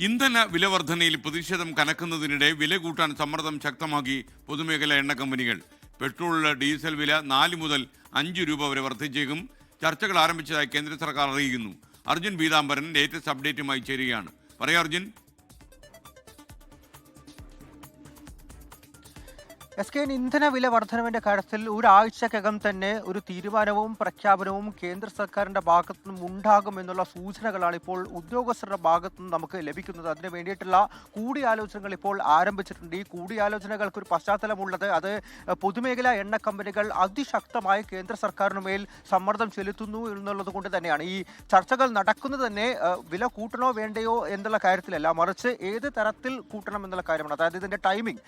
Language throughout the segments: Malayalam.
ഇന്ധന വില വർധനയിൽ പ്രതിഷേധം കനക്കുന്നതിനിടെ വില കൂട്ടാൻ സമ്മർദ്ദം ശക്തമാക്കി പൊതുമേഖലാ എണ്ണ കമ്പനികൾ. പെട്രോൾ, ഡീസൽ വില 4 മുതൽ 5 രൂപ വരെ വർദ്ധിച്ചേക്കും. ചർച്ചകൾ ആരംഭിച്ചതായി കേന്ദ്ര സർക്കാർ അറിയിക്കുന്നു. അർജുൻ പീതാംബരൻ ലേറ്റസ്റ്റ് അപ്ഡേറ്റുമായി ചേരുകയാണ്. പറയാം അർജുൻ. ഇന്ധന വില വർധനവിന്റെ കാര്യത്തിൽ ഒരാഴ്ചക്കകം തന്നെ ഒരു തീരുമാനവും പ്രഖ്യാപനവും കേന്ദ്ര സർക്കാരിന്റെ ഭാഗത്തു നിന്നും ഉണ്ടാകുമെന്നുള്ള സൂചനകളാണ് ഇപ്പോൾ ഉദ്യോഗസ്ഥരുടെ ഭാഗത്തു നിന്ന് നമുക്ക് ലഭിക്കുന്നത്. അതിന് വേണ്ടിയിട്ടുള്ള കൂടിയാലോചനകൾ ഇപ്പോൾ ആരംഭിച്ചിട്ടുണ്ട്. ഈ കൂടിയാലോചനകൾക്ക് ഒരു പശ്ചാത്തലമുള്ളത് അത് പൊതുമേഖലാ എണ്ണ കമ്പനികൾ അതിശക്തമായി കേന്ദ്ര സർക്കാരിന് മേൽ സമ്മർദ്ദം ചെലുത്തുന്നു എന്നുള്ളത് കൊണ്ട് തന്നെയാണ്. ഈ ചർച്ചകൾ നടക്കുന്നത് തന്നെ വില കൂട്ടണോ വേണ്ടയോ എന്നുള്ള കാര്യത്തിലല്ല, മറിച്ച് ഏത് തരത്തിൽ കൂട്ടണം എന്നുള്ള കാര്യമാണ്. അതായത് ഇതിന്റെ ടൈമിംഗ്,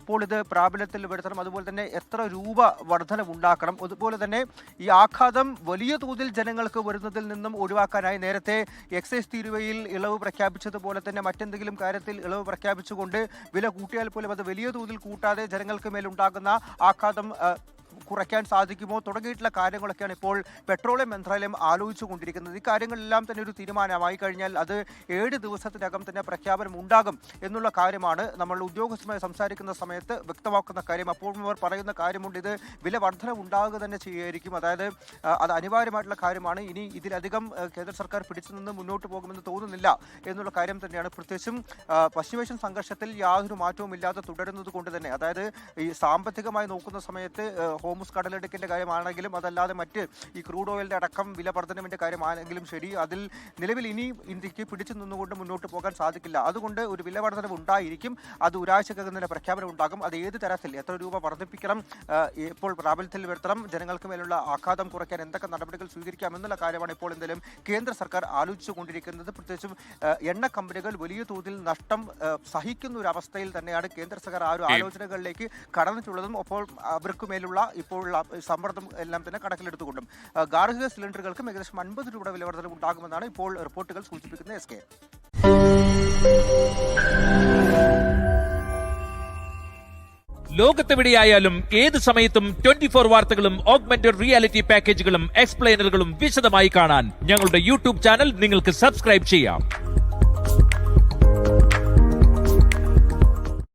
എപ്പോൾ ഇത് പ്രാബല്യത്തിൽ വരുത്തണം, അതുപോലെ തന്നെ എത്ര രൂപ വർധനവുണ്ടാക്കണം, അതുപോലെ തന്നെ ഈ ആഘാതം വലിയ തോതിൽ ജനങ്ങൾക്ക് വരുന്നതിൽ നിന്നും ഒഴിവാക്കാനായി നേരത്തെ എക്സൈസ് തീരുവയിൽ ഇളവ് പ്രഖ്യാപിച്ചതുപോലെ തന്നെ മറ്റെന്തെങ്കിലും കാര്യത്തിൽ ഇളവ് പ്രഖ്യാപിച്ചുകൊണ്ട് വില കൂട്ടിയാൽ പോലും അത് വലിയ തോതിൽ കൂട്ടാതെ ജനങ്ങൾക്ക് മേലുണ്ടാകുന്ന ആഘാതം കുറയ്ക്കാൻ സാധിക്കുമോ തുടങ്ങിയിട്ടുള്ള കാര്യങ്ങളൊക്കെയാണ് ഇപ്പോൾ പെട്രോളിയം മന്ത്രാലയം ആലോചിച്ചുകൊണ്ടിരിക്കുന്നത്. ഈ കാര്യങ്ങളെല്ലാം തന്നെ ഒരു തീരുമാനമായി കഴിഞ്ഞാൽ അത് 7 ദിവസത്തിനകം തന്നെ പ്രഖ്യാപനം ഉണ്ടാകും എന്നുള്ള കാര്യമാണ് നമ്മൾ ഉദ്യോഗസ്ഥരുമായി സംസാരിക്കുന്ന സമയത്ത് വ്യക്തമാക്കുന്ന കാര്യം. അപ്പോഴും അവർ പറയുന്ന കാര്യമുണ്ട്, ഇത് വില വർധന ഉണ്ടാകുക തന്നെ ചെയ്യുമായിരിക്കും. അതായത് അത് അനിവാര്യമായിട്ടുള്ള കാര്യമാണ്. ഇനി ഇതിലധികം കേന്ദ്ര സർക്കാർ പിടിച്ചു നിന്ന് മുന്നോട്ട് പോകുമെന്ന് തോന്നുന്നില്ല എന്നുള്ള കാര്യം തന്നെയാണ്. പ്രത്യേകിച്ചും പശ്ചിമേഷ്യൻ സംഘർഷത്തിൽ യാതൊരു മാറ്റവും ഇല്ലാതെ തുടരുന്നത് കൊണ്ട് തന്നെ, അതായത് ഈ സാമ്പത്തികമായി നോക്കുന്ന സമയത്ത് ഹോർമുസ് കടലിടുക്കിന്റെ കാര്യമാണെങ്കിലും അതല്ലാതെ മറ്റ് ഈ ക്രൂഡ് ഓയിലിന്റെ അടക്കം വില വർധനവിന്റെ കാര്യമാണെങ്കിലും ശരി, അതിൽ നിലവിൽ ഇനി ഇന്ത്യക്ക് പിടിച്ചു നിന്നുകൊണ്ട് മുന്നോട്ട് പോകാൻ സാധിക്കില്ല. അതുകൊണ്ട് ഒരു വില വർധനവ് ഉണ്ടായിരിക്കും. അത് ഒരാഴ്ചക്കകം തന്നെ പ്രഖ്യാപനം ഉണ്ടാകും. അത് ഏത് തരത്തിൽ എത്ര രൂപ വർദ്ധിപ്പിക്കണം, ഇപ്പോൾ പ്രാബല്യത്തിൽ വരുത്തണം, ജനങ്ങൾക്ക് മേലുള്ള ആഘാതം കുറയ്ക്കാൻ എന്തൊക്കെ നടപടികൾ സ്വീകരിക്കാം എന്നുള്ള കാര്യമാണ് ഇപ്പോൾ എന്തായാലും കേന്ദ്ര സർക്കാർ ആലോചിച്ചുകൊണ്ടിരിക്കുന്നത്. പ്രത്യേകിച്ചും എണ്ണ കമ്പനികൾ വലിയ തോതിൽ നഷ്ടം സഹിക്കുന്ന ഒരു അവസ്ഥയിൽ തന്നെയാണ് കേന്ദ്ര സർക്കാർ ആ ഒരു ആലോചനകളിലേക്ക് കടന്നിട്ടുള്ളതും. അപ്പോൾ അവർക്ക് മേലുള്ള ഇപ്പോഴുള്ള സമ്മർദ്ദം എല്ലാം തന്നെ കണക്കിലെടുത്തുകൊണ്ടും ഗാർഹിക സിലിണ്ടറുകൾക്കും ഏകദേശം 50 രൂപയുടെ വില വർധന ഉണ്ടാകുമെന്നാണ് ഇപ്പോൾ റിപ്പോർട്ടുകൾ സൂചിപ്പിക്കുന്നത്. SK ലോകത്തെവിടെയായാലും ഏത് സമയത്തും 24 വാർത്തകളും ഓഗ്മെന്റഡ് റിയാലിറ്റി പാക്കേജുകളും എക്സ്പ്ലെയിനറുകളും വിശദമായി കാണാൻ ഞങ്ങളുടെ യൂട്യൂബ് ചാനൽ നിങ്ങൾക്ക് സബ്സ്ക്രൈബ് ചെയ്യാം.